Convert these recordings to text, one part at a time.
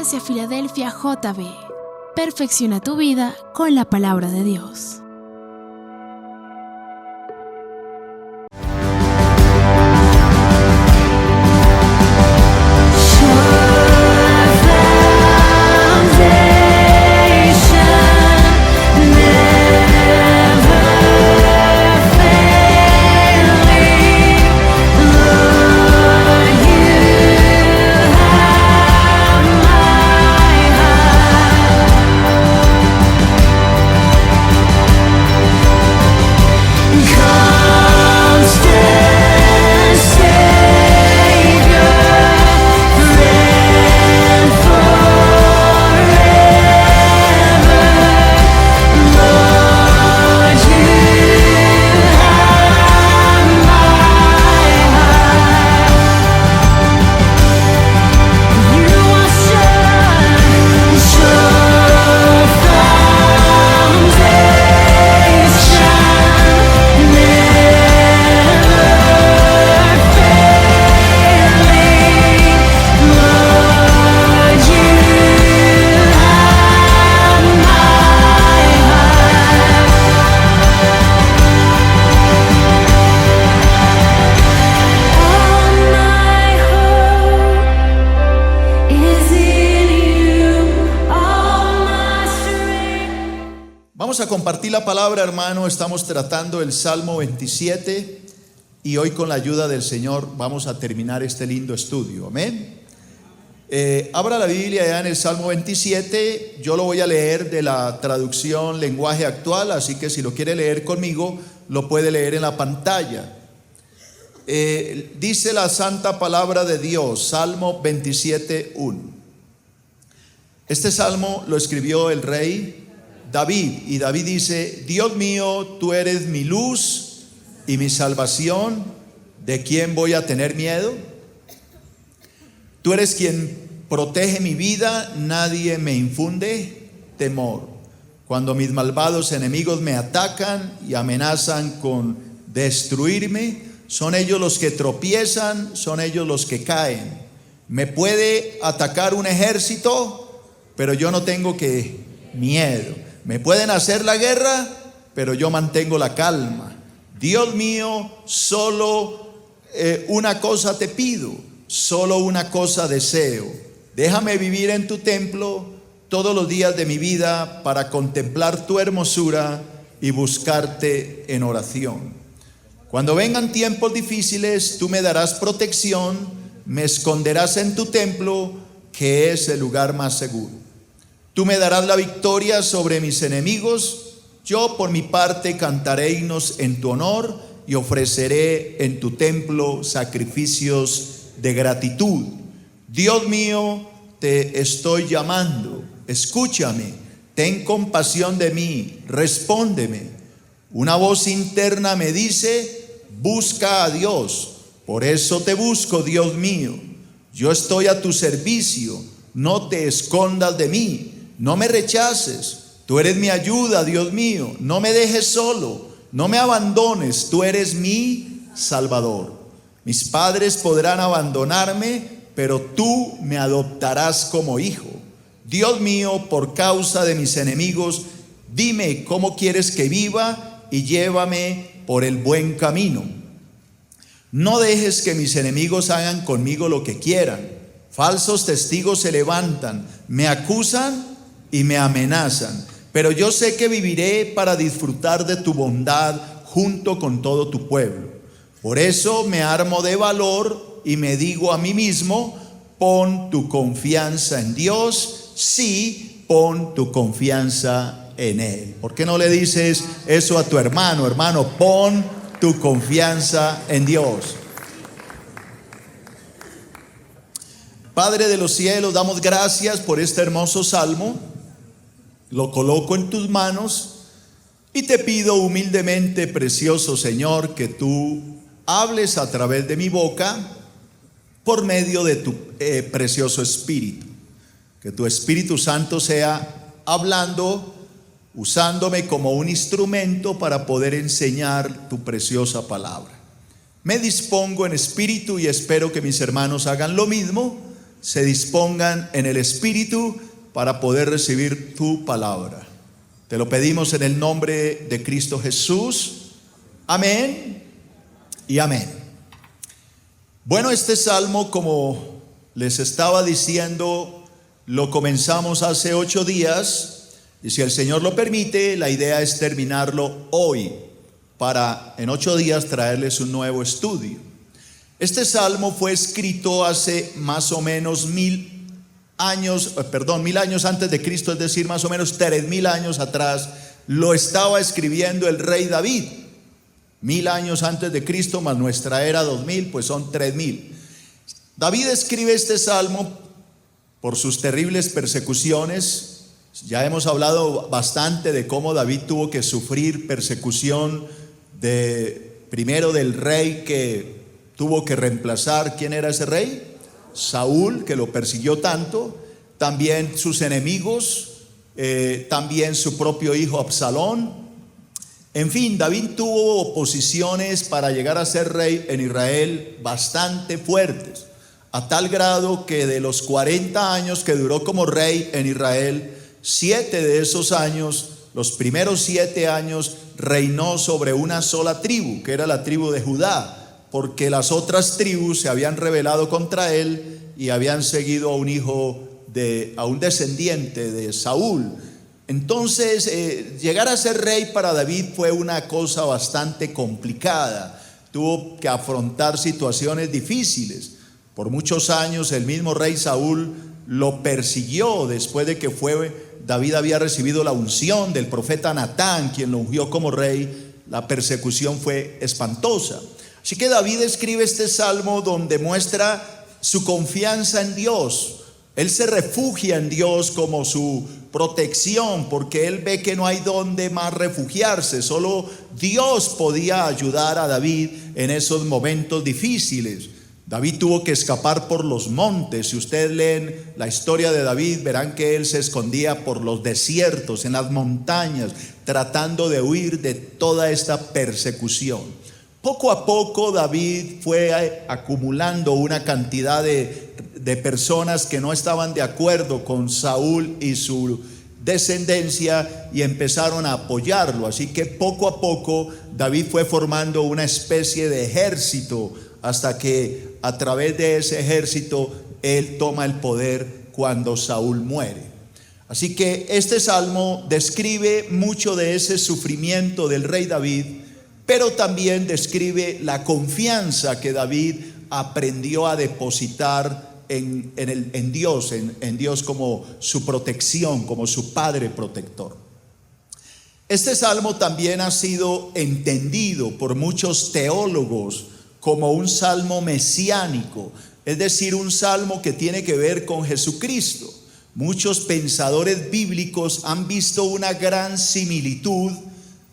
Iglesia Filadelfia JB. Perfecciona tu vida con la palabra de Dios. Vamos a compartir la palabra, hermano. Estamos tratando el Salmo 27 y hoy con la ayuda del Señor vamos a terminar este lindo estudio. Amén. Abra la Biblia ya en el Salmo 27. Yo lo voy a leer de la traducción lenguaje actual, así que si lo quiere leer conmigo, lo puede leer en la pantalla. Dice la santa palabra de Dios, Salmo 27:1. Este salmo lo escribió el rey David, y David dice: Dios mío, tú eres mi luz y mi salvación, ¿de quién voy a tener miedo? Tú eres quien protege mi vida, nadie me infunde temor. Cuando mis malvados enemigos me atacan y amenazan con destruirme, son ellos los que tropiezan, son ellos los que caen. Me puede atacar un ejército, pero yo no tengo miedo. Me pueden hacer la guerra, pero yo mantengo la calma. Dios mío, solo una cosa te pido, solo una cosa deseo. Déjame vivir en tu templo todos los días de mi vida para contemplar tu hermosura y buscarte en oración. Cuando vengan tiempos difíciles, tú me darás protección, me esconderás en tu templo, que es el lugar más seguro. Tú me darás la victoria sobre mis enemigos. Yo por mi parte cantaré himnos en tu honor y ofreceré en tu templo sacrificios de gratitud. Dios mío, te estoy llamando. Escúchame, ten compasión de mí, respóndeme. Una voz interna me dice: busca a Dios. Por eso te busco, Dios mío. Yo estoy a tu servicio, no te escondas de mí. No me rechaces, tú eres mi ayuda, Dios mío. No me dejes solo, no me abandones, tú eres mi Salvador. Mis padres podrán abandonarme, pero tú me adoptarás como hijo. Dios mío, por causa de mis enemigos, dime cómo quieres que viva y llévame por el buen camino. No dejes que mis enemigos hagan conmigo lo que quieran. Falsos testigos se levantan, me acusan y me amenazan, pero yo sé que viviré para disfrutar de tu bondad junto con todo tu pueblo. Por eso me armo de valor y me digo a mí mismo: pon tu confianza en Dios. Sí, pon tu confianza en Él. ¿Por qué no le dices eso a tu hermano? Hermano, pon tu confianza en Dios. Padre de los cielos, damos gracias por este hermoso salmo. Lo coloco en tus manos y te pido humildemente, precioso Señor, que tú hables a través de mi boca por medio de tu precioso Espíritu. Que tu Espíritu Santo sea hablando, usándome como un instrumento para poder enseñar tu preciosa palabra. Me dispongo en espíritu y espero que mis hermanos hagan lo mismo se dispongan en el Espíritu para poder recibir tu palabra. Te lo pedimos en el nombre de Cristo Jesús. Amén y amén. Bueno, este salmo, como les estaba diciendo, lo comenzamos hace 8 días y si el Señor lo permite, la idea es terminarlo hoy para en 8 días traerles un nuevo estudio. Este salmo fue escrito hace más o menos 1000 años antes de Cristo, es decir, más o menos 3000 años atrás. Lo estaba escribiendo el rey David. 1000 años antes de Cristo más nuestra era 2000, pues son 3000. David escribe este salmo por sus terribles persecuciones. Ya hemos hablado bastante de cómo David tuvo que sufrir persecución primero del rey que tuvo que reemplazar. ¿Quién era ese rey? Saúl, que lo persiguió tanto. También sus enemigos, también su propio hijo Absalón. En fin, David tuvo oposiciones para llegar a ser rey en Israel bastante fuertes, a tal grado que de los 40 años que duró como rey en Israel, 7 de esos años, los primeros 7 años, reinó sobre una sola tribu, que era la tribu de Judá, porque las otras tribus se habían rebelado contra él y habían seguido a un descendiente de Saúl. Entonces, llegar a ser rey para David fue una cosa bastante complicada. Tuvo que afrontar situaciones difíciles. Por muchos años el mismo rey Saúl lo persiguió después de que David había recibido la unción del profeta Natán, quien lo ungió como rey. La persecución fue espantosa. Así que David escribe este salmo donde muestra su confianza en Dios. Él se refugia en Dios como su protección, porque él ve que no hay dónde más refugiarse. Solo Dios podía ayudar a David en esos momentos difíciles. David tuvo que escapar por los montes. Si ustedes leen la historia de David, verán que él se escondía por los desiertos, en las montañas, tratando de huir de toda esta persecución. Poco a poco David fue acumulando una cantidad de personas que no estaban de acuerdo con Saúl y su descendencia y empezaron a apoyarlo. Así que poco a poco David fue formando una especie de ejército, hasta que a través de ese ejército él toma el poder cuando Saúl muere. Así que este salmo describe mucho de ese sufrimiento del rey David, pero también describe la confianza que David aprendió a depositar en Dios como su protección, como su padre protector. Este salmo también ha sido entendido por muchos teólogos como un salmo mesiánico, es decir, un salmo que tiene que ver con Jesucristo. Muchos pensadores bíblicos han visto una gran similitud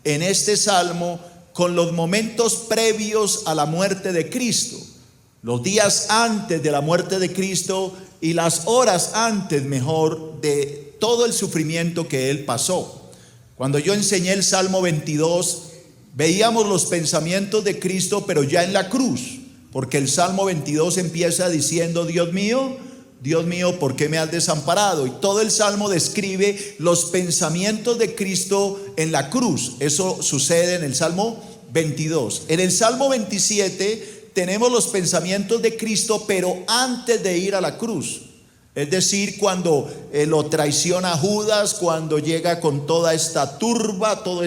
en este salmo con los momentos previos a la muerte de Cristo, los días antes de la muerte de Cristo y las horas antes, mejor, de todo el sufrimiento que él pasó. Cuando yo enseñé el Salmo 22, veíamos los pensamientos de Cristo, pero ya en la cruz, porque el Salmo 22 empieza diciendo: Dios mío, ¿por qué me has desamparado? Y todo el Salmo describe los pensamientos de Cristo en la cruz. Eso sucede en el Salmo 22. En el Salmo 27 tenemos los pensamientos de Cristo, pero antes de ir a la cruz. Es decir, cuando lo traiciona Judas, cuando llega con toda esta turba, toda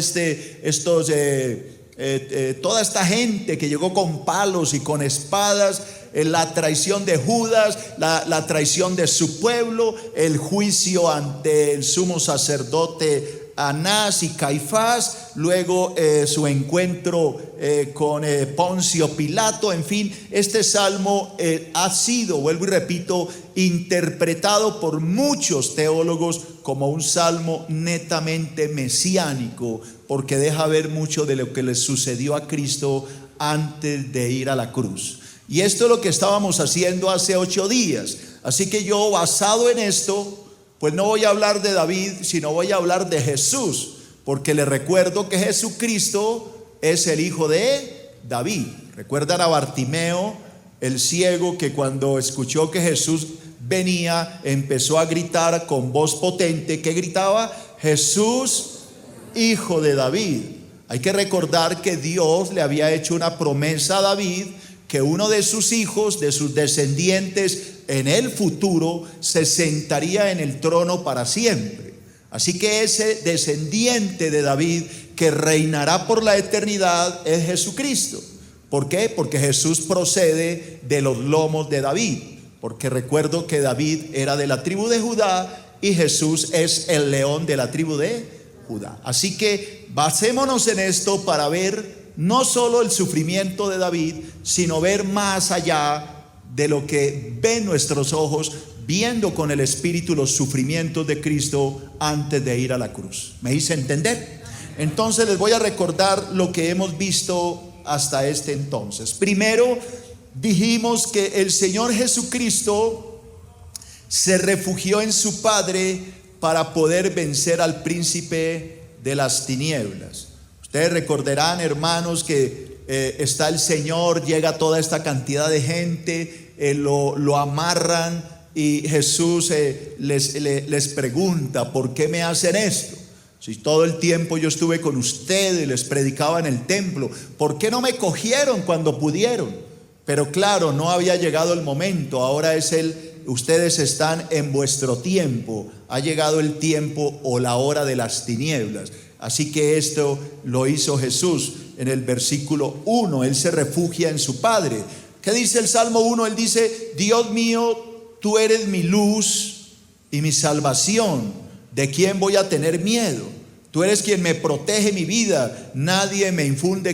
esta gente que llegó con palos y con espadas, la traición de Judas, la traición de su pueblo, el juicio ante el sumo sacerdote Anás y Caifás, luego su encuentro con Poncio Pilato. En fin, este salmo ha sido, vuelvo y repito, interpretado por muchos teólogos como un salmo netamente mesiánico, porque deja ver mucho de lo que le sucedió a Cristo antes de ir a la cruz. Y esto es lo que estábamos haciendo hace 8 días. Así que yo, basado en esto, pues no voy a hablar de David, sino voy a hablar de Jesús, porque les recuerdo que Jesucristo es el hijo de David. Recuerdan a Bartimeo, el ciego, que cuando escuchó que Jesús venía, empezó a gritar con voz potente. ¿Qué gritaba? Jesús, hijo de David. Hay que recordar que Dios le había hecho una promesa a David, que uno de sus hijos, de sus descendientes, en el futuro se sentaría en el trono para siempre. Así que ese descendiente de David que reinará por la eternidad es Jesucristo. ¿Por qué? Porque Jesús procede de los lomos de David. Porque recuerdo que David era de la tribu de Judá y Jesús es el león de la tribu de Judá. Así que basémonos en esto para ver no solo el sufrimiento de David, sino ver más allá de lo que ven nuestros ojos, viendo con el Espíritu los sufrimientos de Cristo antes de ir a la cruz. ¿Me hice entender? Entonces les voy a recordar lo que hemos visto hasta este entonces. Primero, dijimos que el Señor Jesucristo se refugió en su Padre para poder vencer al príncipe de las tinieblas. Ustedes recordarán, hermanos, que está el Señor, llega toda esta cantidad de gente, lo amarran y Jesús les pregunta: ¿por qué me hacen esto? Si todo el tiempo yo estuve con ustedes, les predicaba en el templo, ¿por qué no me cogieron cuando pudieron? Pero claro, no había llegado el momento. Ahora ustedes están en vuestro tiempo. Ha llegado el tiempo o la hora de las tinieblas. Así que esto lo hizo Jesús en el versículo 1. Él se refugia en su Padre. ¿Qué dice el Salmo 1? Él dice: Dios mío, tú eres mi luz y mi salvación. ¿De quién voy a tener miedo? Tú eres quien me protege mi vida. Nadie me infunde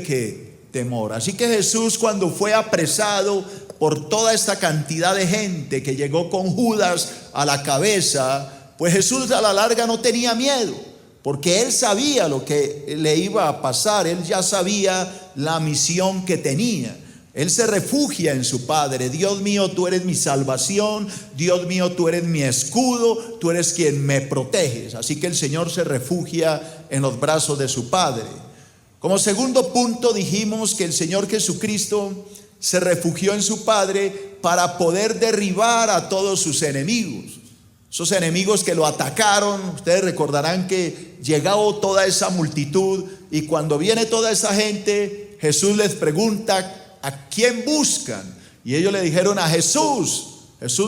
temor. Así que Jesús, cuando fue apresado por toda esta cantidad de gente que llegó con Judas a la cabeza, pues Jesús a la larga no tenía miedo, porque él sabía lo que le iba a pasar. Él ya sabía la misión que tenía. Él se refugia en su Padre. Dios mío, tú eres mi salvación. Dios mío, tú eres mi escudo. Tú eres quien me proteges. Así que el Señor se refugia en los brazos de su Padre. Como segundo punto, dijimos que el Señor Jesucristo se refugió en su Padre para poder derribar a todos sus enemigos. Esos enemigos que lo atacaron. Ustedes recordarán que llegó toda esa multitud, y cuando viene toda esa gente, Jesús les pregunta: ¿a quién buscan? Y ellos le dijeron: a Jesús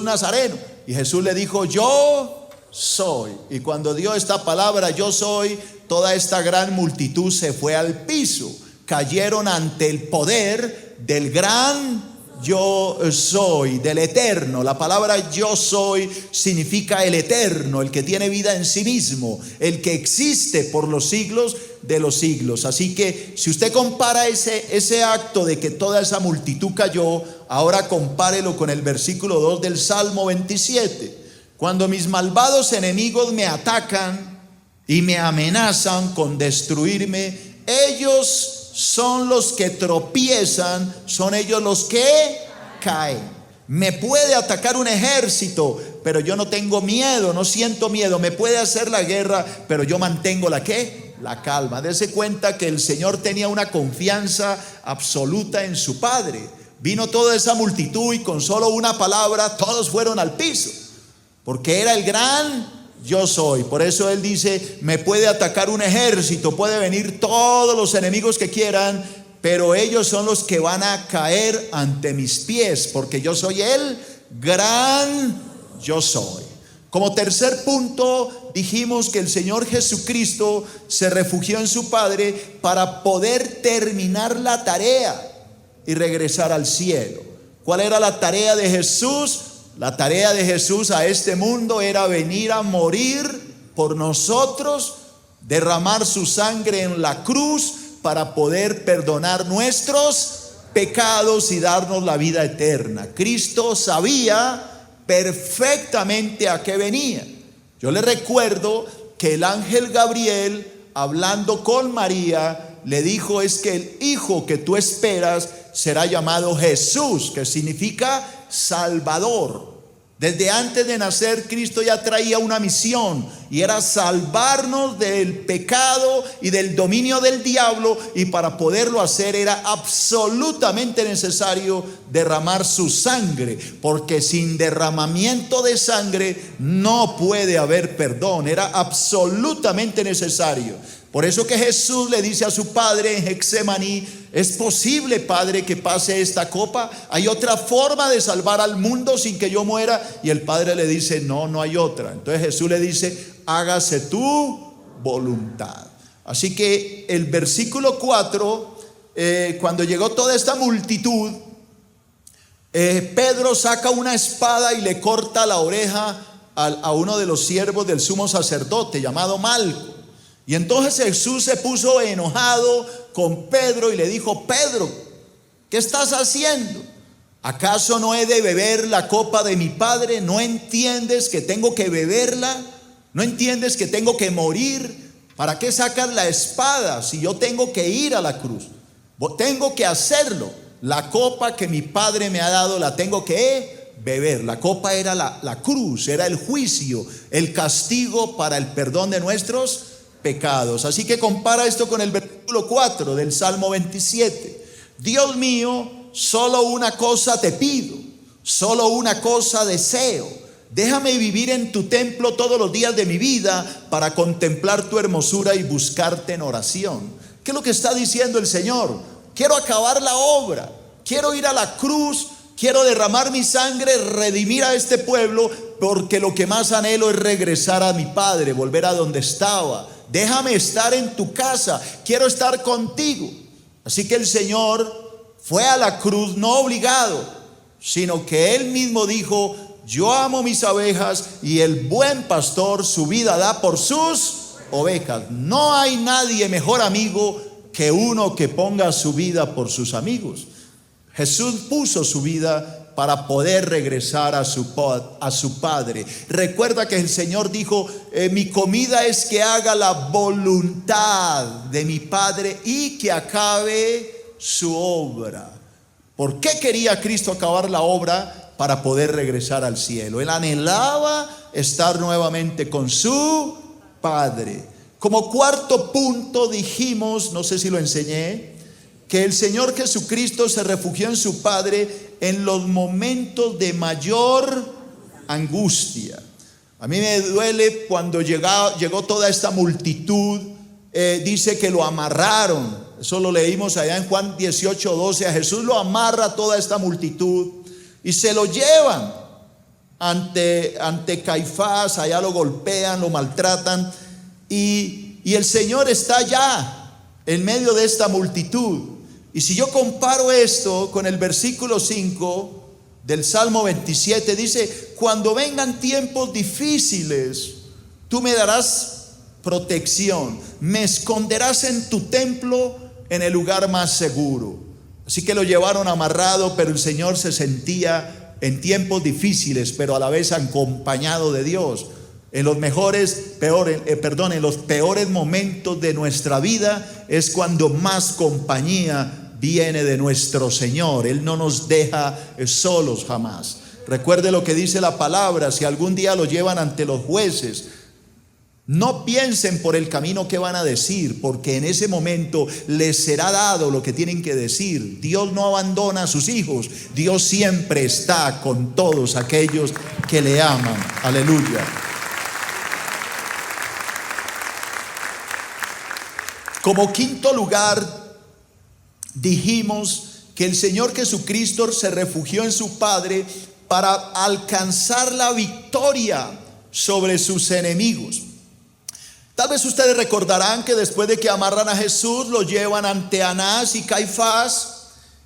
Nazareno. Y Jesús le dijo: yo soy. Y cuando dio esta palabra, yo soy, toda esta gran multitud se fue al piso. Cayeron ante el poder del gran yo soy, del eterno. La palabra yo soy significa el eterno, el que tiene vida en sí mismo, el que existe por los siglos de los siglos. Así que si usted compara ese acto de que toda esa multitud cayó, ahora compárelo con el versículo 2 del Salmo 27. Cuando mis malvados enemigos me atacan y me amenazan con destruirme, ellos son los que tropiezan, son ellos los que caen. Me puede atacar un ejército, pero yo no tengo miedo, no siento miedo. Me puede hacer la guerra, pero yo mantengo la calma. Dese cuenta que el Señor tenía una confianza absoluta en su Padre. Vino toda esa multitud y con solo una palabra todos fueron al piso, porque era el gran yo soy. Por eso él dice: me puede atacar un ejército, puede venir todos los enemigos que quieran, pero ellos son los que van a caer ante mis pies, porque yo soy el gran yo soy. Como tercer punto, dijimos que el Señor Jesucristo se refugió en su Padre para poder terminar la tarea y regresar al cielo. ¿Cuál era la tarea de Jesús? La tarea de Jesús a este mundo era venir a morir por nosotros, derramar su sangre en la cruz para poder perdonar nuestros pecados y darnos la vida eterna. Cristo sabía perfectamente a qué venía. Yo le recuerdo que el ángel Gabriel, hablando con María, le dijo: es que el hijo que tú esperas será llamado Jesús, que significa Salvador. Desde antes de nacer, Cristo ya traía una misión, y era salvarnos del pecado y del dominio del diablo, y para poderlo hacer era absolutamente necesario derramar su sangre, porque sin derramamiento de sangre no puede haber perdón. Era absolutamente necesario. Por eso que Jesús le dice a su Padre en Getsemaní: ¿es posible, Padre, que pase esta copa? ¿Hay otra forma de salvar al mundo sin que yo muera? Y el Padre le dice: no, no hay otra. Entonces Jesús le dice: hágase tu voluntad. Así que el versículo 4, cuando llegó toda esta multitud, Pedro saca una espada y le corta la oreja a uno de los siervos del sumo sacerdote, llamado Malco. Y entonces Jesús se puso enojado con Pedro y le dijo: Pedro, ¿qué estás haciendo? ¿Acaso no he de beber la copa de mi Padre? ¿No entiendes que tengo que beberla? ¿No entiendes que tengo que morir? ¿Para qué sacas la espada si yo tengo que ir a la cruz? Tengo que hacerlo. La copa que mi Padre me ha dado la tengo que beber. La copa era la cruz, era el juicio, el castigo para el perdón de nuestros pecados. Así que compara esto con el versículo 4 del Salmo 27. Dios mío, solo una cosa te pido, solo una cosa deseo: déjame vivir en tu templo todos los días de mi vida para contemplar tu hermosura y buscarte en oración. ¿Qué es lo que está diciendo el Señor? Quiero acabar la obra, quiero ir a la cruz, quiero derramar mi sangre, redimir a este pueblo, porque lo que más anhelo es regresar a mi Padre, volver a donde estaba. Déjame estar en tu casa, quiero estar contigo. Así que el Señor fue a la cruz no obligado, sino que Él mismo dijo: yo amo mis abejas, y el buen pastor su vida da por sus ovejas. No hay nadie mejor amigo que uno que ponga su vida por sus amigos. Jesús puso su vida para poder regresar a su Padre. Recuerda que el Señor dijo: mi comida es que haga la voluntad de mi Padre y que acabe su obra. ¿Por qué quería Cristo acabar la obra? Para poder regresar al cielo. Él anhelaba estar nuevamente con su Padre. Como cuarto punto dijimos, no sé si lo enseñé, que el Señor Jesucristo se refugió en su Padre en los momentos de mayor angustia. A mí me duele cuando llegó toda esta multitud. Dice que lo amarraron. Eso lo leímos allá en Juan 18:12. A Jesús lo amarra toda esta multitud y se lo llevan ante Caifás. Allá lo golpean, lo maltratan, y el Señor está allá en medio de esta multitud. Y si yo comparo esto con el versículo 5 del Salmo 27, dice: cuando vengan tiempos difíciles, tú me darás protección, me esconderás en tu templo, en el lugar más seguro. Así que lo llevaron amarrado, pero el Señor se sentía en tiempos difíciles, pero a la vez acompañado de Dios. En los en los peores momentos de nuestra vida es cuando más compañía viene de nuestro Señor. Él no nos deja solos jamás. Recuerde lo que dice la palabra: si algún día lo llevan ante los jueces, no piensen por el camino que van a decir, porque en ese momento les será dado lo que tienen que decir. Dios no abandona a sus hijos. Dios siempre está con todos aquellos que le aman. Aleluya. Como quinto lugar, dijimos que el Señor Jesucristo se refugió en su Padre para alcanzar la victoria sobre sus enemigos. Tal vez ustedes recordarán que después de que amarran a Jesús, lo llevan ante Anás y Caifás,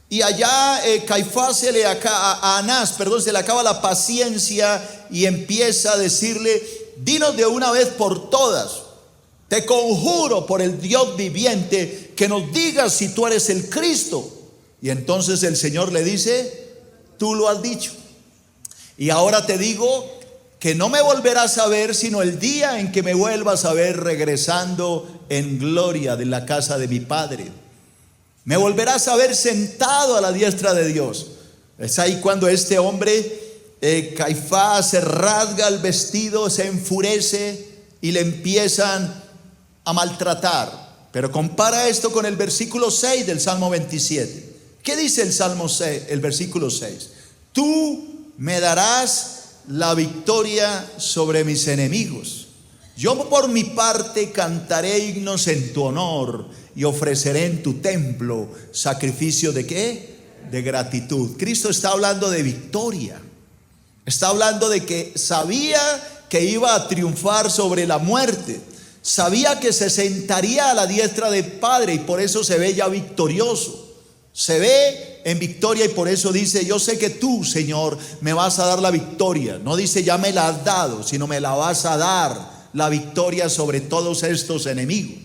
y allá Caifás se le acaba la paciencia y empieza a decirle: dinos de una vez por todas, te conjuro por el Dios viviente, que nos digas si tú eres el Cristo. Y entonces el Señor le dice: tú lo has dicho. Y ahora te digo que no me volverás a ver sino el día en que me vuelvas a ver regresando en gloria de la casa de mi Padre. Me volverás a ver sentado a la diestra de Dios. Es ahí cuando este hombre Caifás se rasga el vestido, se enfurece y le empiezan a maltratar. Pero compara esto con el versículo 6 del Salmo 27. ¿Qué dice el Salmo 6, el versículo 6? Tú me darás la victoria sobre mis enemigos. Yo por mi parte cantaré himnos en tu honor y ofreceré en tu templo sacrificio ¿de qué? De gratitud. Cristo está hablando de victoria. Está hablando de que sabía que iba a triunfar sobre la muerte. Sabía que se sentaría a la diestra del Padre y por eso se ve ya victorioso. Se ve en victoria y por eso dice: yo sé que tú, Señor, me vas a dar la victoria. No dice ya me la has dado, sino me la vas a dar, la victoria sobre todos estos enemigos.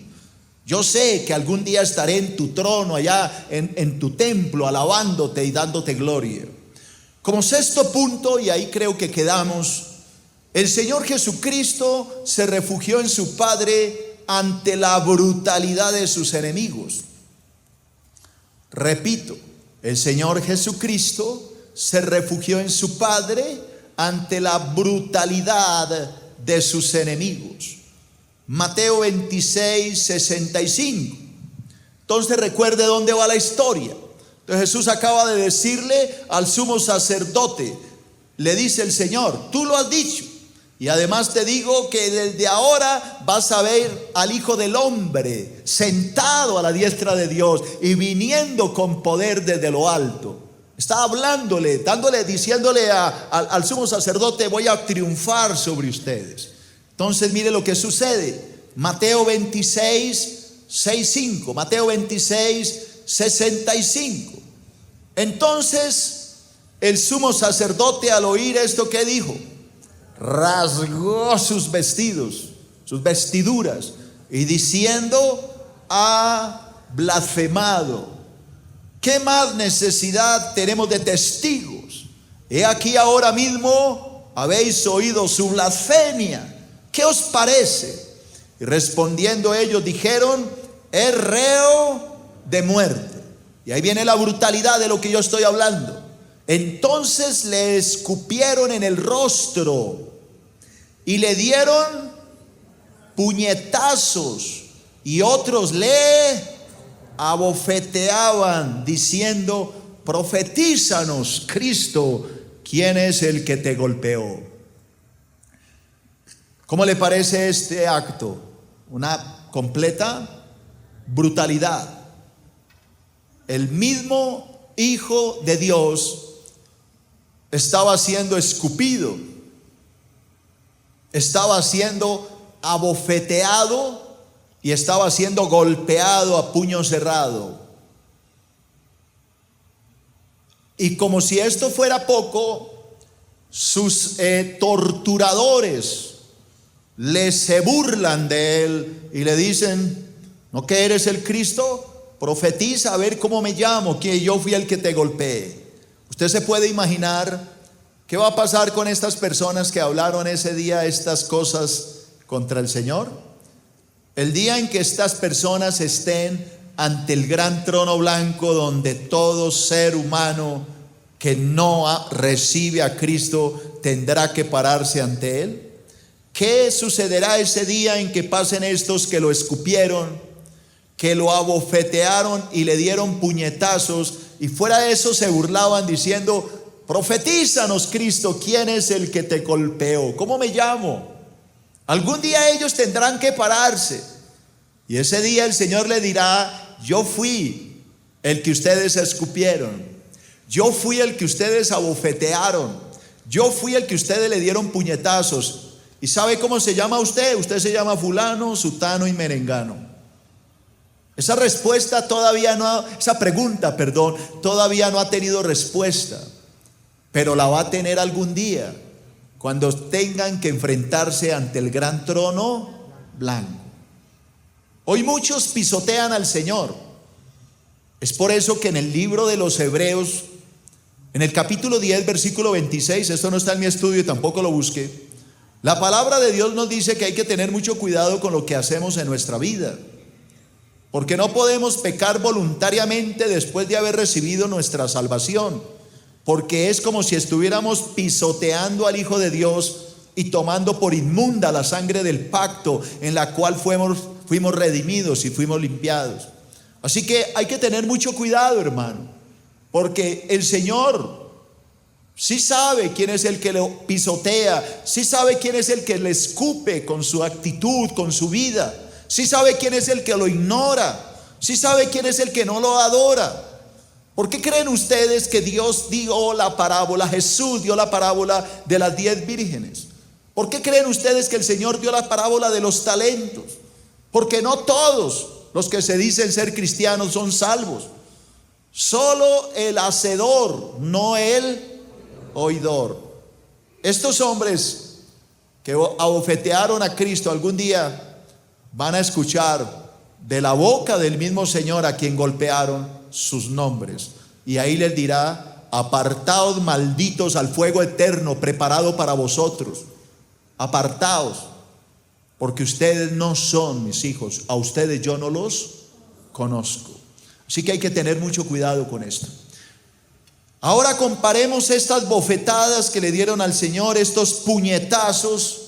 Yo sé que algún día estaré en tu trono, allá en tu templo, alabándote y dándote gloria. Como sexto punto, y ahí creo que quedamos, el Señor Jesucristo se refugió en su Padre ante la brutalidad de sus enemigos. Repito, el Señor Jesucristo se refugió en su Padre ante la brutalidad de sus enemigos. Mateo 26, 65. Entonces recuerde dónde va la historia. Entonces Jesús acaba de decirle al sumo sacerdote, le dice el Señor: tú lo has dicho, y además te digo que desde ahora vas a ver al Hijo del Hombre sentado a la diestra de Dios y viniendo con poder desde lo alto. Está hablándole, diciéndole al sumo sacerdote: voy a triunfar sobre ustedes. Entonces mire lo que sucede. Mateo 26, 65. Mateo 26, 65. Entonces el sumo sacerdote, al oír esto, ¿qué dijo? Rasgó sus vestidos, sus vestiduras, y diciendo: ha blasfemado. ¿Qué más necesidad tenemos de testigos? He aquí ahora mismo habéis oído su blasfemia. ¿Qué os parece? Y respondiendo ellos dijeron: es reo de muerte. Y ahí viene la brutalidad de lo que yo estoy hablando. Entonces le escupieron en el rostro y le dieron puñetazos, y otros le abofeteaban diciendo: profetízanos, Cristo, ¿quién es el que te golpeó? ¿Cómo le parece este acto? Una completa brutalidad. El mismo Hijo de Dios estaba siendo escupido, estaba siendo abofeteado y estaba siendo golpeado a puño cerrado. Y como si esto fuera poco, sus torturadores se burlan de él y le dicen: ¿no que eres el Cristo? Profetiza a ver cómo me llamo, que yo fui el que te golpeé. Usted se puede imaginar qué va a pasar con estas personas que hablaron ese día estas cosas contra el Señor. El día en que estas personas estén ante el gran trono blanco, donde todo ser humano que no recibe a Cristo tendrá que pararse ante Él. ¿Qué sucederá ese día en que pasen estos que lo escupieron, que lo abofetearon y le dieron puñetazos, y fuera de eso se burlaban diciendo: profetízanos, Cristo, ¿quién es el que te golpeó? ¿Cómo me llamo? Algún día ellos tendrán que pararse, y ese día el Señor le dirá: yo fui el que ustedes escupieron, yo fui el que ustedes abofetearon, yo fui el que ustedes le dieron puñetazos. ¿Y sabe cómo se llama usted? Usted se llama fulano, sutano y merengano. Esa respuesta todavía no, esa pregunta, perdón, todavía no ha tenido respuesta, pero la va a tener algún día, cuando tengan que enfrentarse ante el gran trono blanco. Hoy muchos pisotean al Señor. Es por eso que en el libro de los Hebreos, en el capítulo 10, versículo 26, esto no está en mi estudio y tampoco lo busqué, la palabra de Dios nos dice que hay que tener mucho cuidado con lo que hacemos en nuestra vida, porque no podemos pecar voluntariamente después de haber recibido nuestra salvación. porque es como si estuviéramos pisoteando al Hijo de Dios y tomando por inmunda la sangre del pacto en la cual fuimos redimidos y fuimos limpiados. Así que hay que tener mucho cuidado, hermano, porque el Señor sí sabe quién es el que lo pisotea, sí sabe quién es el que le escupe con su actitud, con su vida, sí sabe quién es el que lo ignora, sí sabe quién es el que no lo adora. ¿Por qué creen ustedes que Dios dio la parábola, Jesús dio la parábola de las 10 vírgenes? ¿Por qué creen ustedes que el Señor dio la parábola de los talentos? Porque no todos los que se dicen ser cristianos son salvos. Solo el hacedor, no el oidor. Estos hombres que abofetearon a Cristo algún día van a escuchar de la boca del mismo Señor a quien golpearon sus nombres. Y ahí les dirá: apartaos, malditos, al fuego eterno preparado para vosotros. Apartaos, porque ustedes no son mis hijos, a ustedes yo no los conozco. Así que hay que tener mucho cuidado con esto. Ahora comparemos estas bofetadas que le dieron al Señor, estos puñetazos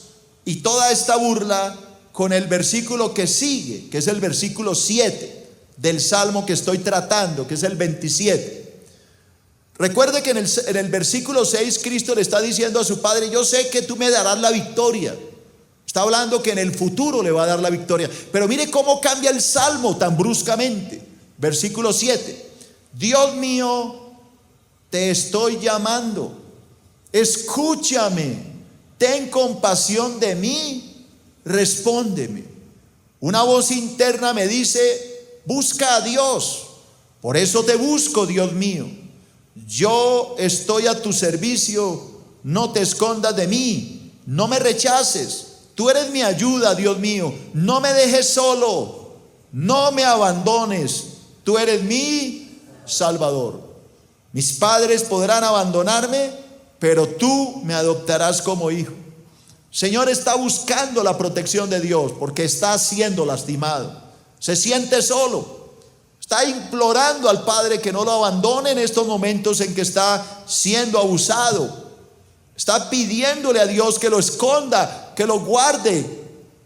y toda esta burla, con el versículo que sigue, que es el versículo 7 del Salmo que estoy tratando, que es el 27. Recuerde que en el versículo 6 Cristo le está diciendo a su Padre: yo sé que tú me darás la victoria. Está hablando que en el futuro le va a dar la victoria. Pero mire cómo cambia el Salmo tan bruscamente. Versículo 7: Dios mío, te estoy llamando, escúchame, ten compasión de mí, respóndeme. Una voz interna me dice: busca a Dios. Por eso te busco, Dios mío. Yo estoy a tu servicio, no te escondas de mí, no me rechaces. Tú eres mi ayuda, Dios mío. No me dejes solo, no me abandones. Tú eres mi Salvador. Mis padres podrán abandonarme, pero tú me adoptarás como hijo. Señor está buscando la protección de Dios porque está siendo lastimado. Se siente solo. Está implorando al Padre que no lo abandone en estos momentos en que está siendo abusado. Está pidiéndole a Dios que lo esconda, que lo guarde,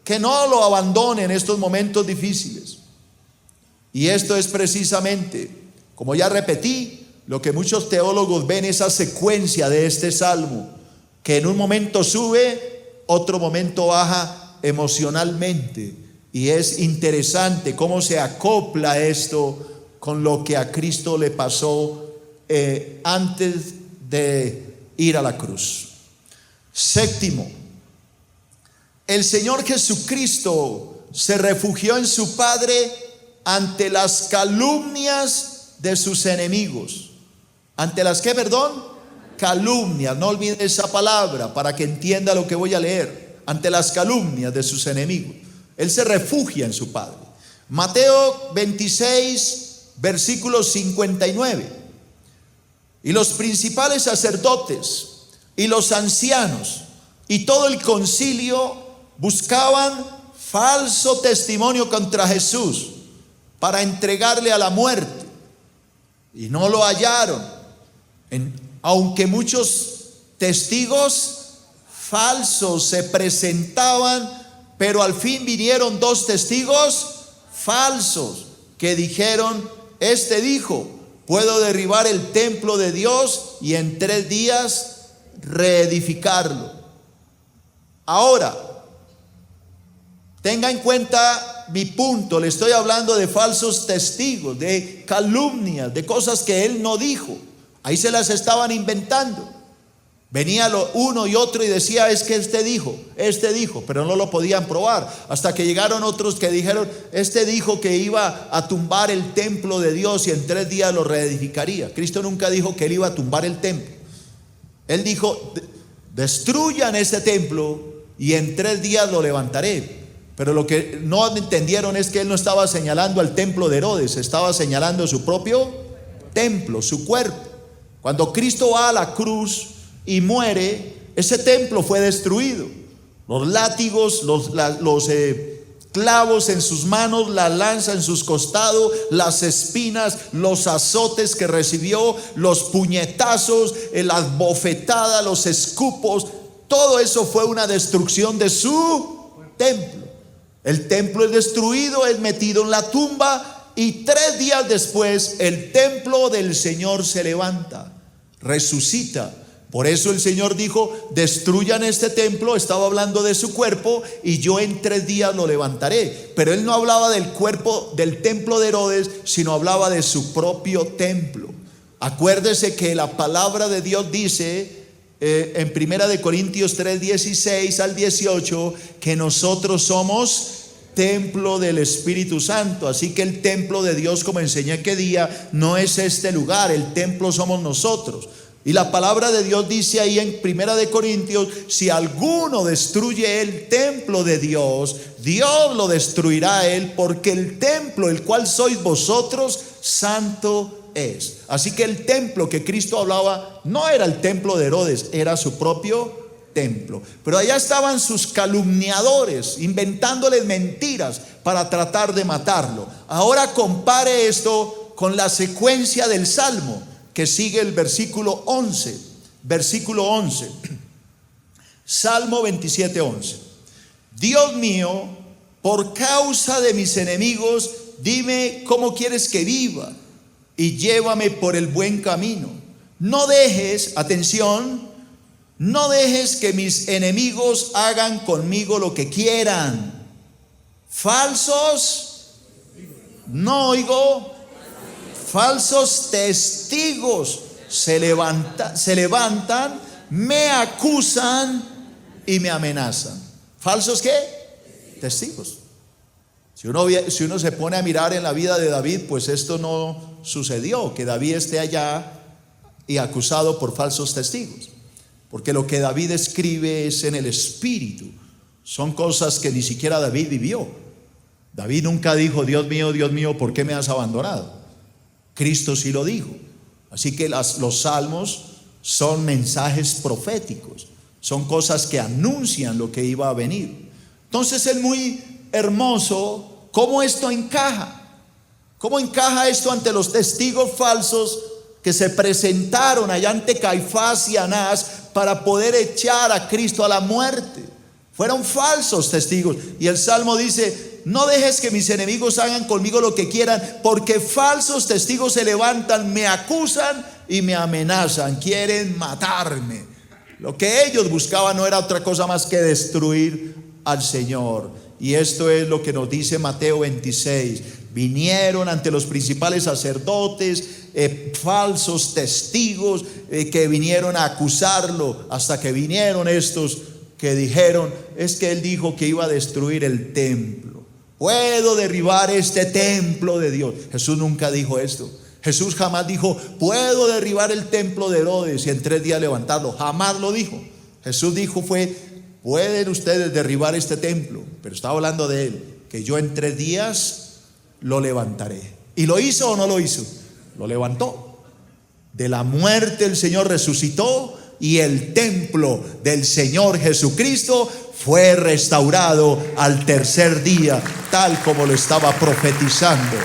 que no lo abandone en estos momentos difíciles. Y esto es precisamente, como ya repetí, lo que muchos teólogos ven, esa secuencia de este salmo, que en un momento sube, otro momento baja emocionalmente. Y es interesante cómo se acopla esto con lo que a Cristo le pasó antes de ir a la cruz. Séptimo, el Señor Jesucristo se refugió en su Padre ante las calumnias de sus enemigos. ¿Ante las qué, perdón? Calumnias. No olvide esa palabra para que entienda lo que voy a leer. Ante las calumnias de sus enemigos. Él se refugia en su Padre. Mateo 26, versículo 59. Y los principales sacerdotes y los ancianos y todo el concilio buscaban falso testimonio contra Jesús para entregarle a la muerte, y no lo hallaron, aunque muchos testigos falsos se presentaban. Pero al fin vinieron 2 testigos falsos que dijeron: este dijo, puedo derribar el templo de Dios y en 3 días reedificarlo. Ahora, tenga en cuenta mi punto. Le estoy hablando de falsos testigos, de calumnias, de cosas que él no dijo. Ahí se las estaban inventando. Venía uno y otro y decía: es que este dijo, pero no lo podían probar. Hasta que llegaron otros que dijeron: este dijo que iba a tumbar el templo de Dios y en 3 días lo reedificaría. Cristo nunca dijo que él iba a tumbar el templo. Él dijo: destruyan ese templo y en 3 días lo levantaré. Pero lo que no entendieron es que él no estaba señalando al templo de Herodes, estaba señalando su propio templo, su cuerpo. Cuando Cristo va a la cruz y muere, ese templo fue destruido. Los látigos, clavos en sus manos, la lanza en sus costados, las espinas, los azotes que recibió, los puñetazos, las bofetadas, los escupos. Todo eso fue una destrucción de su templo. El templo es destruido, es metido en la tumba, y 3 días después el templo del Señor se levanta, resucita. Por eso el Señor dijo: destruyan este templo. Estaba hablando de su cuerpo, y yo en 3 días lo levantaré. Pero él no hablaba del cuerpo del templo de Herodes, sino hablaba de su propio templo. Acuérdese que la palabra de Dios dice en 1 Corintios 3, 16 al 18, que nosotros somos templo del Espíritu Santo. Así que el templo de Dios, como enseñé aquel día, no es este lugar. El templo somos nosotros. Y la palabra de Dios dice ahí en 1 Corintios: si alguno destruye el templo de Dios, Dios lo destruirá a él, porque el templo el cual sois vosotros, santo es. Así que el templo que Cristo hablaba no era el templo de Herodes, era su propio templo. Pero allá estaban sus calumniadores, inventándoles mentiras para tratar de matarlo. Ahora compare esto con la secuencia del Salmo que sigue el versículo 11. Versículo 11. Salmo 27:11. Dios mío, por causa de mis enemigos, dime cómo quieres que viva, y llévame por el buen camino. No dejes, atención, no dejes que mis enemigos hagan conmigo lo que quieran. Falsos, no oigo, falsos testigos se levantan, me acusan y me amenazan. ¿Falsos qué? Testigos. Si uno se pone a mirar en la vida de David, pues esto no sucedió, que David esté allá y acusado por falsos testigos. Porque lo que David escribe es en el Espíritu. Son cosas que ni siquiera David vivió. David nunca dijo: Dios mío, ¿por qué me has abandonado? Cristo sí lo dijo. Así que los salmos son mensajes proféticos, son cosas que anuncian lo que iba a venir. Entonces es muy hermoso cómo esto encaja. ¿Cómo encaja esto ante los testigos falsos que se presentaron allá ante Caifás y Anás para poder echar a Cristo a la muerte? Fueron falsos testigos. Y el Salmo dice: no dejes que mis enemigos hagan conmigo lo que quieran, porque falsos testigos se levantan, me acusan y me amenazan, quieren matarme. Lo que ellos buscaban no era otra cosa más que destruir al Señor. Y esto es lo que nos dice Mateo 26. Vinieron ante los principales sacerdotes, falsos testigos que vinieron a acusarlo, hasta que vinieron estos que dijeron: es que él dijo que iba a destruir el templo. Puedo derribar este templo de Dios. Jesús nunca dijo esto. Jesús jamás dijo: puedo derribar el templo de Herodes y en 3 días levantarlo. Jamás lo dijo. Jesús dijo pueden ustedes derribar este templo, pero estaba hablando de él, que yo en 3 días lo levantaré. ¿Y lo hizo o no lo hizo? Lo levantó. De la muerte el Señor resucitó, y el templo del Señor Jesucristo fue restaurado al 3er día, tal como lo estaba profetizando.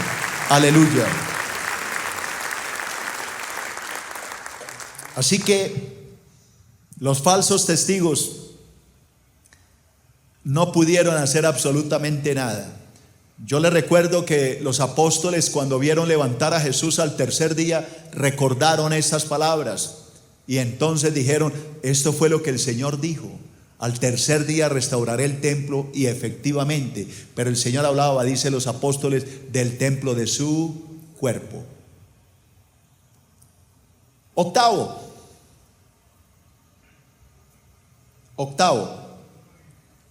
Aleluya. Así que los falsos testigos no pudieron hacer absolutamente nada. Yo les recuerdo que los apóstoles, cuando vieron levantar a Jesús al 3er día, recordaron estas palabras, y entonces dijeron: esto fue lo que el Señor dijo: al 3er día restauraré el templo. Y efectivamente, pero el Señor hablaba, dice los apóstoles, del templo de su cuerpo. Octavo,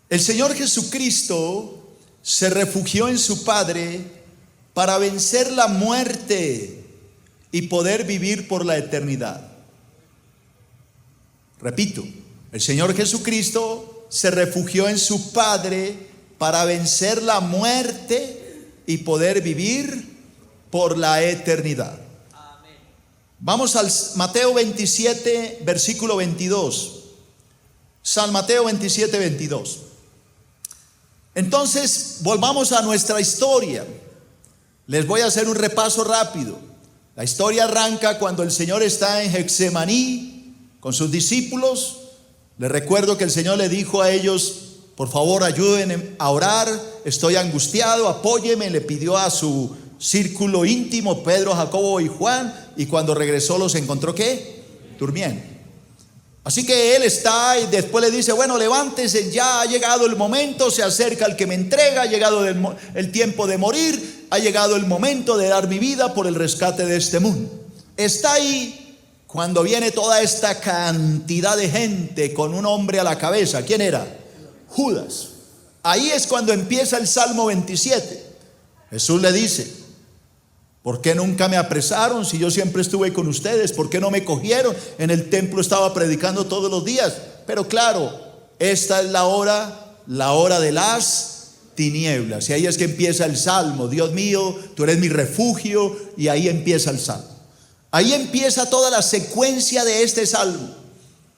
el Señor Jesucristo se refugió en su Padre para vencer la muerte y poder vivir por la eternidad. Repito, el Señor Jesucristo se refugió en su Padre para vencer la muerte y poder vivir por la eternidad. Amén. Vamos al Mateo 27, versículo 22. San Mateo 27, 22. Entonces, volvamos a nuestra historia. Les voy a hacer un repaso rápido. La historia arranca cuando el Señor está en Getsemaní con sus discípulos. Les recuerdo que el Señor le dijo a ellos: por favor, ayúdenme a orar, estoy angustiado, apóyeme. Le pidió a su círculo íntimo, Pedro, Jacobo y Juan, y cuando regresó los encontró, ¿qué? Durmiendo. Así que él está y después le dice: bueno, levántense, ya ha llegado el momento, se acerca el que me entrega, ha llegado el tiempo de morir, ha llegado el momento de dar mi vida por el rescate de este mundo. Está ahí cuando viene toda esta cantidad de gente con un hombre a la cabeza. ¿Quién era? Judas. Ahí es cuando empieza el Salmo 27. Jesús le dice: ¿por qué nunca me apresaron si yo siempre estuve con ustedes? ¿Por qué no me cogieron? En el templo estaba predicando todos los días. Pero claro, esta es la hora de las tinieblas. Y ahí es que empieza el Salmo: Dios mío, tú eres mi refugio. Y ahí empieza el Salmo. Ahí empieza toda la secuencia de este Salmo.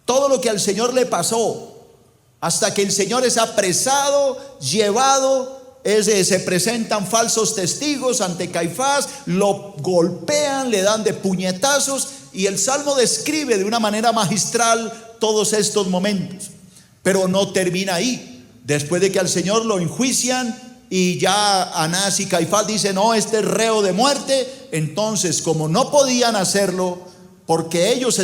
Todo lo que al Señor le pasó, hasta que el Señor es apresado, llevado, se presentan falsos testigos ante Caifás, lo golpean, le dan de puñetazos, y el Salmo describe de una manera magistral todos estos momentos. Pero no termina ahí. Después de que al Señor lo enjuician y ya Anás y Caifás dicen: no, este es reo de muerte. Entonces, como no podían hacerlo, porque ellos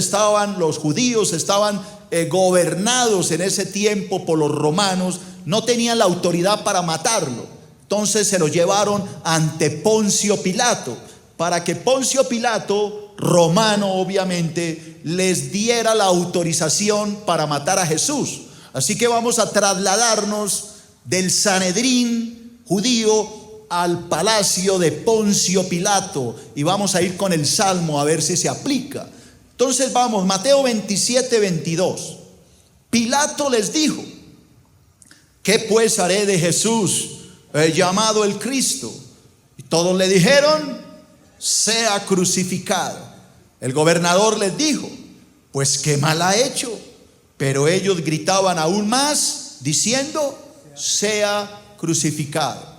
los judíos estaban gobernados en ese tiempo por los romanos, no tenían la autoridad para matarlo. Entonces se lo llevaron ante Poncio Pilato, para que Poncio Pilato, romano obviamente, les diera la autorización para matar a Jesús. Así que vamos a trasladarnos del Sanedrín judío al palacio de Poncio Pilato, y vamos a ir con el Salmo a ver si se aplica. Entonces vamos, Mateo 27, 22. Pilato les dijo: ¿qué pues haré de Jesús, llamado el Cristo? Y todos le dijeron: sea crucificado. El gobernador les dijo: pues qué mal ha hecho. Pero ellos gritaban aún más, diciendo: sea crucificado.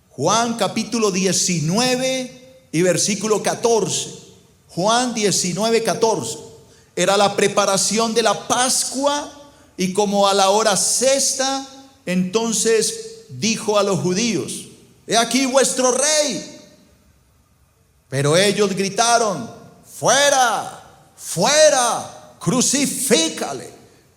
Juan capítulo 19 y versículo 14. Juan 19, 14. Era la preparación de la Pascua, y como a la hora sexta, entonces dijo a los judíos: he aquí vuestro rey. Pero ellos gritaron: fuera, fuera, crucifícale.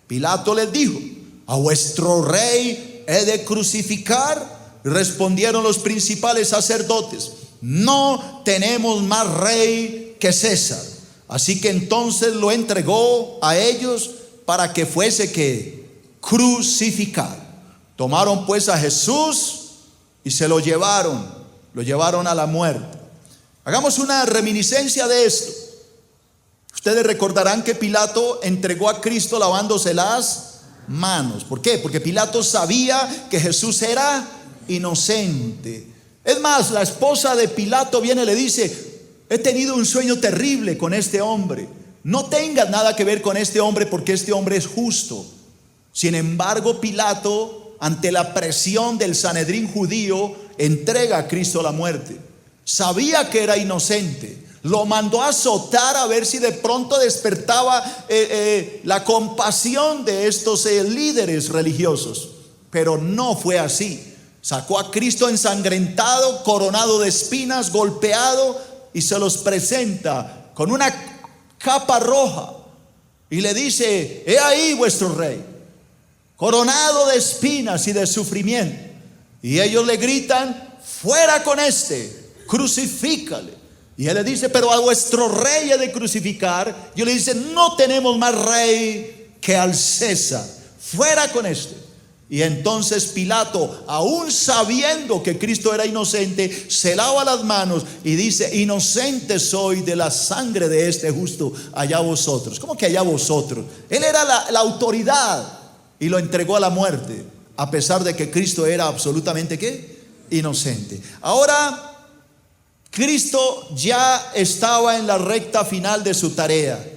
Pilato les dijo: ¿a vuestro rey he de crucificar? Respondieron los principales sacerdotes: no tenemos más rey que César. Así que entonces lo entregó a ellos para que fuese crucificado. Tomaron pues a Jesús y se lo llevaron a la muerte. Hagamos una reminiscencia de esto. Ustedes recordarán que Pilato entregó a Cristo lavándose las manos. ¿Por qué? Porque Pilato sabía que Jesús era inocente. Es más, la esposa de Pilato viene y le dice: he tenido un sueño terrible con este hombre. No tengas nada que ver con este hombre, porque este hombre es justo. Sin embargo, Pilato, ante la presión del Sanedrín judío, entrega a Cristo a la muerte. Sabía que era inocente. Lo mandó a azotar a ver si de pronto despertaba la compasión de estos líderes religiosos. Pero no fue así. Sacó a Cristo ensangrentado, coronado de espinas, golpeado, y se los presenta con una capa roja y le dice: he ahí vuestro rey, coronado de espinas y de sufrimiento. Y ellos le gritan: fuera con este, crucifícale. Y él le dice: pero a vuestro rey he de crucificar. Y él le dice: no tenemos más rey que al César, fuera con este. Y entonces Pilato, aún sabiendo que Cristo era inocente, se lava las manos y dice: inocente soy de la sangre de este justo, allá vosotros. ¿Cómo que allá vosotros? Él era la autoridad y lo entregó a la muerte, a pesar de que Cristo era absolutamente inocente. Ahora, Cristo ya estaba en la recta final de su tarea.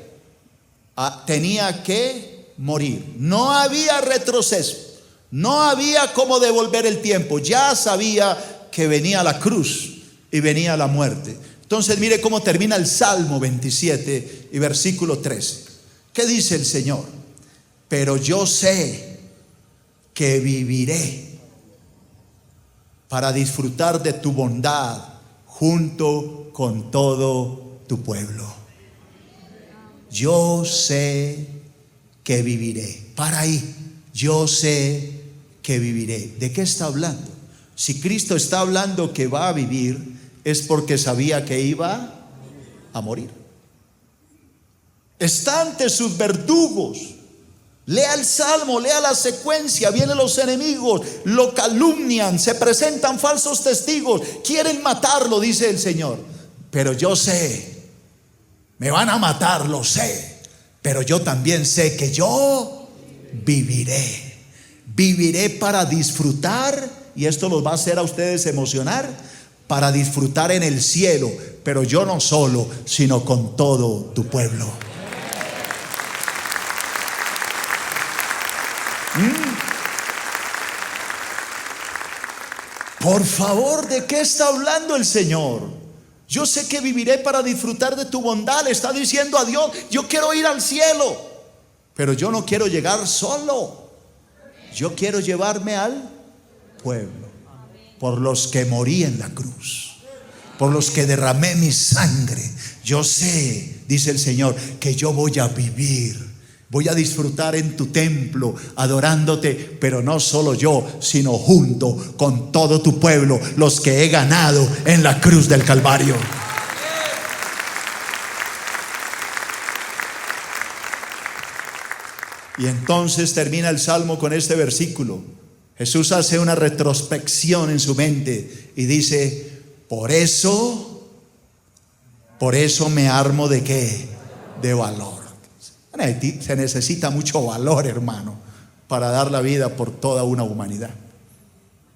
Tenía que morir. No había retroceso. No había cómo devolver el tiempo. Ya sabía que venía la cruz y venía la muerte. Entonces mire cómo termina el Salmo 27 y versículo 13. ¿Qué dice el Señor? Pero yo sé que viviré para disfrutar de tu bondad junto con todo tu pueblo. Yo sé que viviré. Para ahí, yo sé que viviré. ¿De qué está hablando? Si Cristo está hablando que va a vivir, es porque sabía que iba a morir. Está ante sus verdugos. Lea el Salmo, lea la secuencia. Vienen los enemigos, lo calumnian, se presentan falsos testigos, quieren matarlo, dice el Señor. Pero yo sé, me van a matar, lo sé, pero yo también sé que yo viviré. Viviré para disfrutar, y esto los va a hacer a ustedes emocionar, para disfrutar en el cielo, pero yo no solo, sino con todo tu pueblo. Por favor, ¿de qué está hablando el Señor? Yo sé que viviré para disfrutar de tu bondad. Le está diciendo a Dios, yo quiero ir al cielo, pero yo no quiero llegar solo. Yo quiero llevarme al pueblo, por los que morí en la cruz, por los que derramé mi sangre. Yo sé, dice el Señor, que yo voy a vivir. Voy a disfrutar en tu templo, adorándote, pero no solo yo, sino junto con todo tu pueblo, los que he ganado en la cruz del Calvario. Y entonces termina el Salmo con este versículo. Jesús hace una retrospección en su mente y dice, por eso me armo ¿de qué? De valor. Se necesita mucho valor, hermano, para dar la vida por toda una humanidad,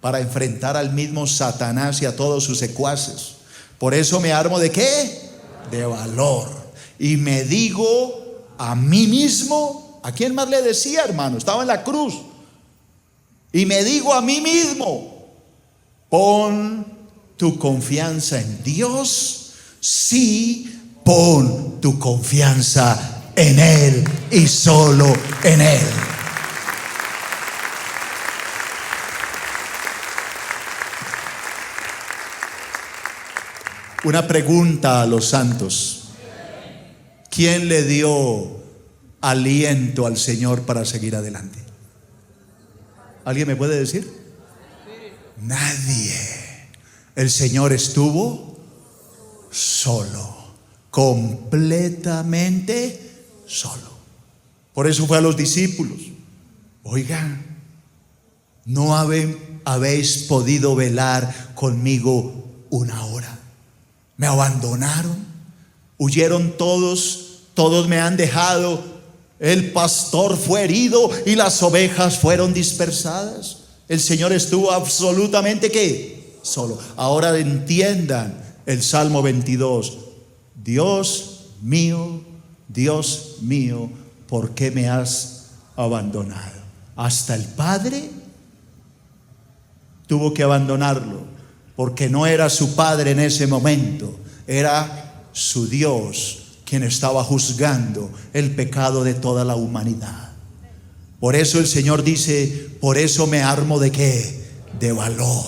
para enfrentar al mismo Satanás y a todos sus secuaces. Por eso me armo ¿de qué? De valor. Y me digo a mí mismo, ¿a quién más le decía, hermano? Estaba en la cruz. Y me digo a mí mismo, pon tu confianza en Dios. Sí, pon tu confianza en Él y solo en Él. Una pregunta a los santos. ¿Quién le dio aliento al Señor para seguir adelante? ¿Alguien me puede decir? Nadie. El Señor estuvo solo, completamente solo. Por eso fue a los discípulos: oigan, ¿no habéis podido velar conmigo una hora? Me abandonaron, huyeron todos me han dejado, el pastor fue herido y las ovejas fueron dispersadas. El Señor estuvo absolutamente ¿qué? Solo. Ahora entiendan el Salmo 22. Dios mío, ¿por qué me has abandonado? Hasta el Padre tuvo que abandonarlo, porque no era su Padre en ese momento, era su Dios quien estaba juzgando el pecado de toda la humanidad. Por eso el Señor dice, por eso me armo ¿de qué? De valor.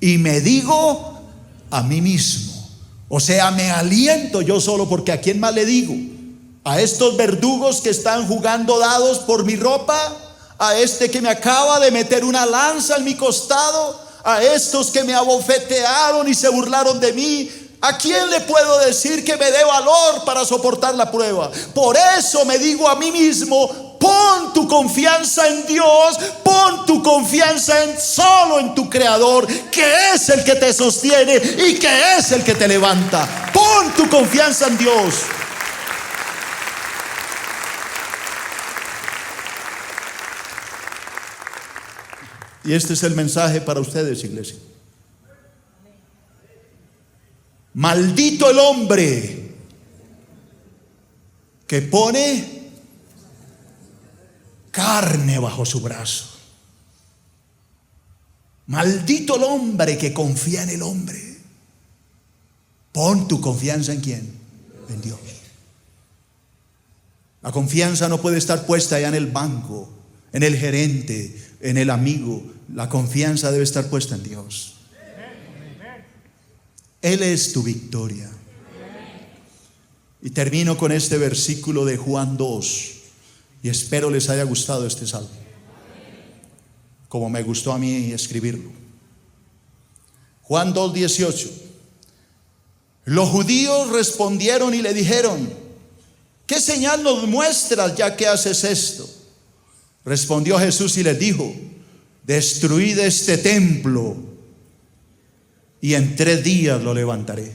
Y me digo a mí mismo, o sea, me aliento yo solo, porque ¿a quién más le digo? A estos verdugos que están jugando dados por mi ropa, a este que me acaba de meter una lanza en mi costado, a estos que me abofetearon y se burlaron de mí. ¿A quién le puedo decir que me dé valor para soportar la prueba? Por eso me digo a mí mismo, pon tu confianza en Dios, pon tu confianza solo en tu Creador, que es el que te sostiene y que es el que te levanta. Pon tu confianza en Dios. Y este es el mensaje para ustedes, iglesia. Maldito el hombre que pone carne bajo su brazo. Maldito el hombre que confía en el hombre. Pon tu confianza ¿en quién? En Dios. La confianza no puede estar puesta allá en el banco, en el gerente, en el amigo. La confianza debe estar puesta en Dios. Él es tu victoria. Y termino con este versículo de Juan 2. Y espero les haya gustado este salmo, como me gustó a mí escribirlo. Juan 2:18. Los judíos respondieron y le dijeron: ¿qué señal nos muestras ya que haces esto? Respondió Jesús y les dijo: destruid este templo y en 3 días lo levantaré.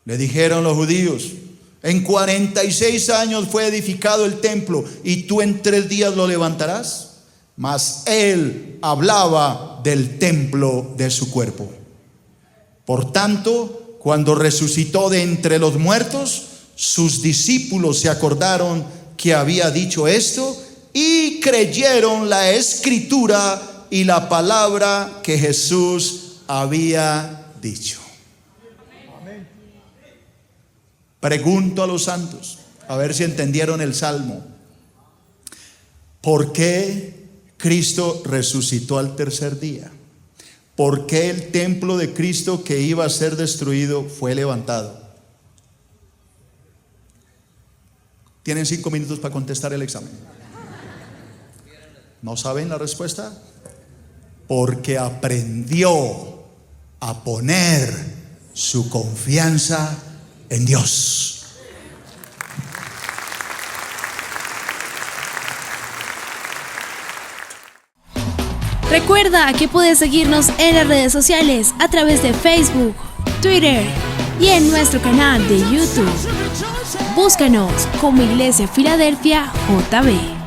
Le dijeron los judíos: en 46 años fue edificado el templo y tú en 3 días lo levantarás. Mas él hablaba del templo de su cuerpo. Por tanto, cuando resucitó de entre los muertos, sus discípulos se acordaron que había dicho esto y creyeron la escritura y la palabra que Jesús había dicho. Pregunto a los santos, a ver si entendieron el salmo. ¿Por qué Cristo resucitó al 3er día? ¿Por qué el templo de Cristo que iba a ser destruido fue levantado? Tienen 5 minutos para contestar el examen. ¿No saben la respuesta? Porque aprendió a poner su confianza en Dios. Recuerda que puedes seguirnos en las redes sociales a través de Facebook, Twitter y en nuestro canal de YouTube. Búscanos como Iglesia Filadelfia JB.